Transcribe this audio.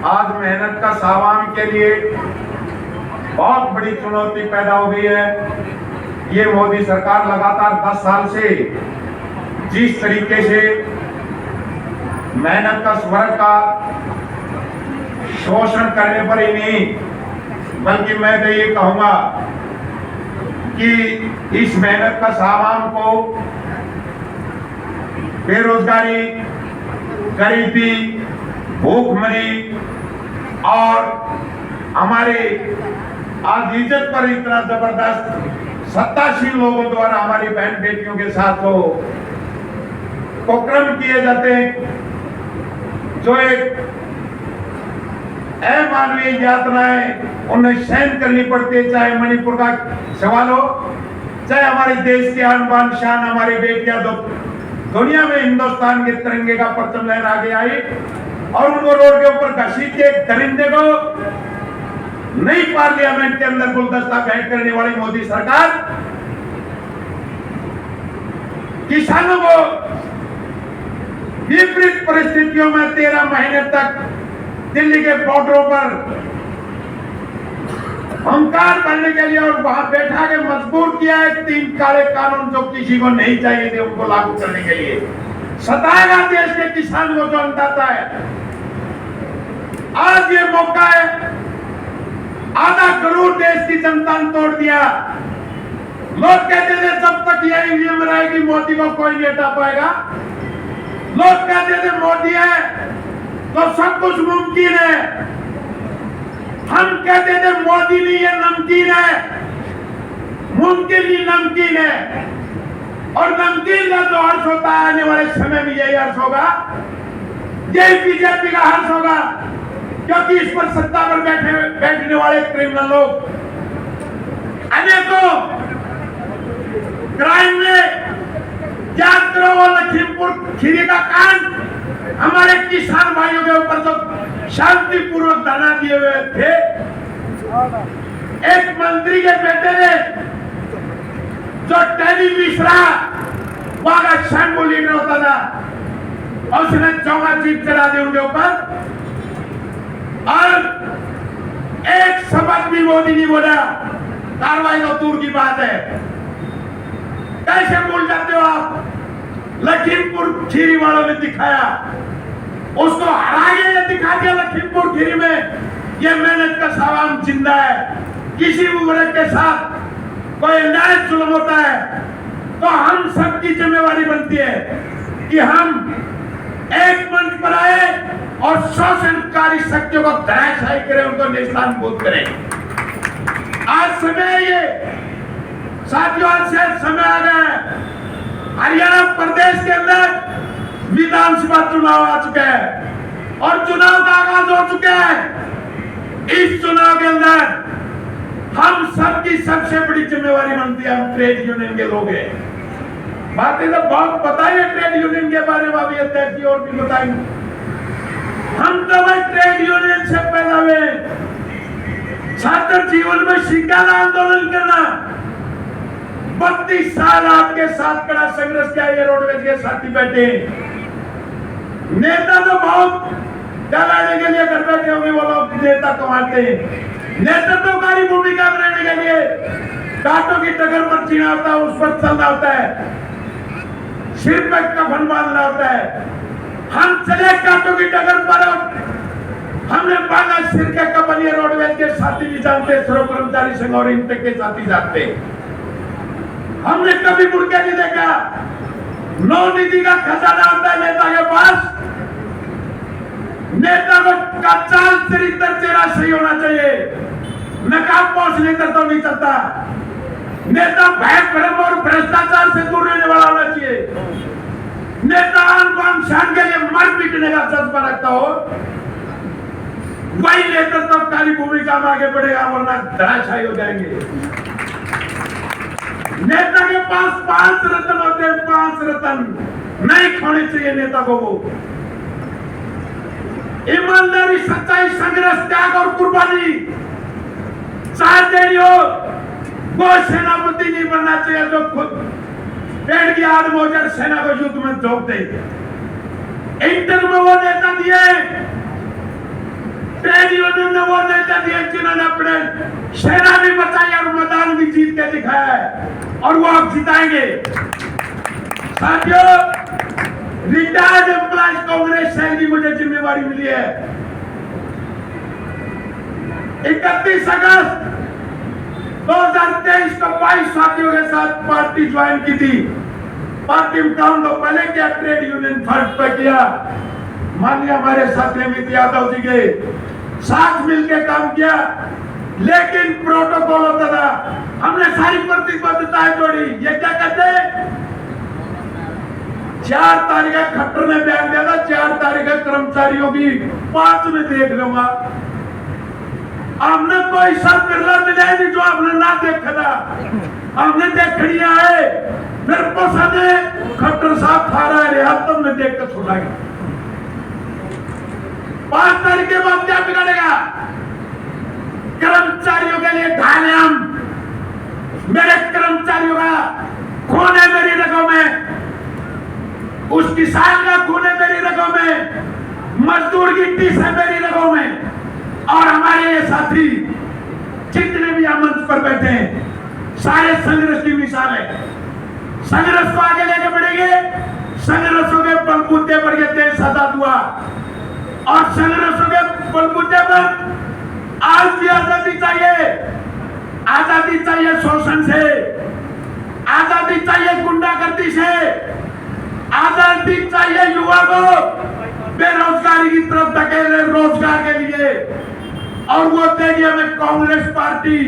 आज मेहनत का सामान के लिए बहुत बड़ी चुनौती पैदा हो गई है। ये मोदी सरकार लगातार 10 साल से जिस तरीके से मेहनत का स्वर्ग का शोषण करने पर ही नहीं, बल्कि मैं तो ये कहूंगा कि इस मेहनत का सामान को बेरोजगारी, गरीबी, भूखमरी और हमारे आज इज्जत पर इतना जबरदस्त सत्ताशील लोगों द्वारा हमारी बहन बेटियों के साथ जो कुकर्म किए जाते हैं, जो एक अमानवीय यातनाएं उन्हें सहन करनी पड़ती है, चाहे मणिपुर का सवाल हो, चाहे हमारे देश की आन बान शान हमारी बेटियां जो दुनिया में हिंदुस्तान के तिरंगे का परचम लहरा के आई और उनको रोड के ऊपर घसीट के दरिंदे को नई पार्लियामेंट के अंदर गुलदस्ता भेंट करने वाली मोदी सरकार किसानों को विपरीत परिस्थितियों में 13 महीने तक दिल्ली के बॉर्डरों पर हंकार करने के लिए और वहां बैठा के मजबूर किया है 3 काले कानून जो किसी को नहीं चाहिए थे उनको लागू करने के लिए। सताएगा देश के किसान को जो अंदाजा है। आज ये मौका है, आधा करोड़ देश की जनता ने तोड़ दिया। लोग कहते थे जब तक ये ईवीएम रहेगी मोदी को कोई नहीं हटा पाएगा। लोग कहते थे मोदी है तो सब कुछ मुमकिन है। हम कहते थे मोदी नहीं ये नमकीन है, मुमकिन ही नमकीन है। और नमकीन का जो हर्ष होता है आने वाले समय में यही हर्ष होगा, यही बीजेपी का हर्ष होगा, क्योंकि इस पर सत्ता पर बैठने वाले क्रिमिनल लोग अनेकों क्राइम में, याद करो वो लखीमपुर खीरी का कांड, हमारे किसान भाइयों के ऊपर जो शांतिपूर्वक धरना दिए हुए थे, एक मंत्री के बेटे ने जो टेली मिश्रा वहां का शंभू लीडर होता था और उसने चौंगा जीप चढ़ा दी उनके ऊपर और एक शब्द भी मोदी नहीं बोला। कार्रवाई तो दूर की बात है, कैसे बोल जाते हो आप? लखीमपुर खीरी वालों ने दिखाया, उसको हरा के दिखा दिया लखीमपुर खीरी में ये मेहनत का सामान जिंदा है। किसी भी वर्ग के साथ कोई न्याय जुल्म होता है तो हम सबकी जिम्मेवारी बनती है कि हम एक मंच पर आए और शोषणकारी शक्तियों को धराशायी करें, उनको निशानबूद करें। आज समय ये साथियों, आज से समय आ गया है। हरियाणा प्रदेश के अंदर विधानसभा चुनाव आ चुका है और चुनाव का आगाज हो चुका है। इस चुनाव के अंदर हम सबकी सबसे बड़ी जिम्मेवारी बनती है, हम ट्रेड यूनियन के लोग हैं। बातें तो बहुत बताइए ट्रेड यूनियन के बारे में, अभी अध्यक्ष जी और भी बताएंगे। हम तो भाई ट्रेड यूनियन से पैदा हुए, छात्र जीवन में शिक्षा का आंदोलन करना, 32 साल आपके साथ कड़ा संघर्ष किया। ये रोडवेज के साथी बैठे नेता तो बहुत डलाने के लिए घर बैठे होंगे, वो लोग नेता कमाते हैं। नेतृत्वकारी भूमिका में रहने के लिए कांटों की टक्कर पर जीना होता है, उस पर चलना होता है, सिर पर कफन बांधना होता है। हम चले कांटों की टक्कर पर, हमने बांधा सिर के कफन। ये रोडवेज के साथी भी जानते, सर्व कर्मचारी संघ और इंटेक के साथी जानते। हमने कभी मुड़ के नहीं देखा। नौ निधि का खजाना होता है नेता के पास, नेता का चाल चरित्र चेहरा सही होना चाहिए, नकाबपोश नेतृत्व नहीं चलता। नेता भय भ्रम और भ्रष्टाचार से दूर रहने वाला होना चाहिए। नेता आन बान शान के लिए मर मिटने का जज्बा रखता हो, वही नेतृत्वकारी भूमिका में आगे बढ़ेगा, वरना धराशायी हो जाएंगे। नेता के पास 5 रत्न होते हैं, 5 रत्न नहीं खोने चाहिए नेता को। वो ईमानदारी, सच्चाई, संघर्ष, त्याग और कुर्बानी चाहे देनी हो, वो सेनापति नहीं बनना चाहिए जो खुद पेड़ की आड़ मोजर सेना को युद्ध में झोंक दे। इंटर में वो नेता दिए दिए जिन्होंने अपने सेना भी बचाई और मैदान भी जीत के दिखाया है, और वो आप जिताएंगे। साथियों, रिटायर्ड एम्प्लॉयज कांग्रेस शहर की मुझे जिम्मेवारी मिली है। 31 अगस्त 2023 को 22 साथियों के साथ पार्टी ज्वाइन की थी। पार्टी में काम तो पहले किया, ट्रेड यूनियन फंड पे किया, माननीय हमारे साथी अमित यादव जी के साथ मिलकर काम किया, लेकिन प्रोटोकॉल होता था, हमने सारी प्रतिबद्धताएं तोड़ी। ये क्या कहते हैं, 4 तारीख खट्टर ने बयान दिया था, 4 तारीख कर्मचारियों की 5 में देख लूंगा। हमने कोई सब बिरला मिला नहीं जो आपने ना देखा था, हमने देख लिया है। फिर पोसाने खट्टर साहब खा रहा है, तुमने देख कर छोड़ाएगा। 5 तारीख के बाद क्या बिगड़ेगा? कर्मचारियों के लिए ढालेम, मेरे कर्मचारियों का खून है मेरी रगों में, उस किसान का खून है मेरी रगों में, मजदूर की टीस है मेरी रगों में, और हमारे ये साथी जितने भी मंच पर बैठे हैं सारे संघर्ष की मिसाल है। संघर्ष को आगे लेके बढ़ेंगे, संघर्षों के बलबूते पर यह देश आजाद हुआ, और संघर्षों के बलबूते पर आज भी आजादी चाहिए। आजादी चाहिए शोषण से, आजादी चाहिए गुंडागर्दी से, आजादी चाहिए युवा को बेरोजगारी की तरफ धकेले रोजगार के लिए, और वो देगी हमें कांग्रेस पार्टी।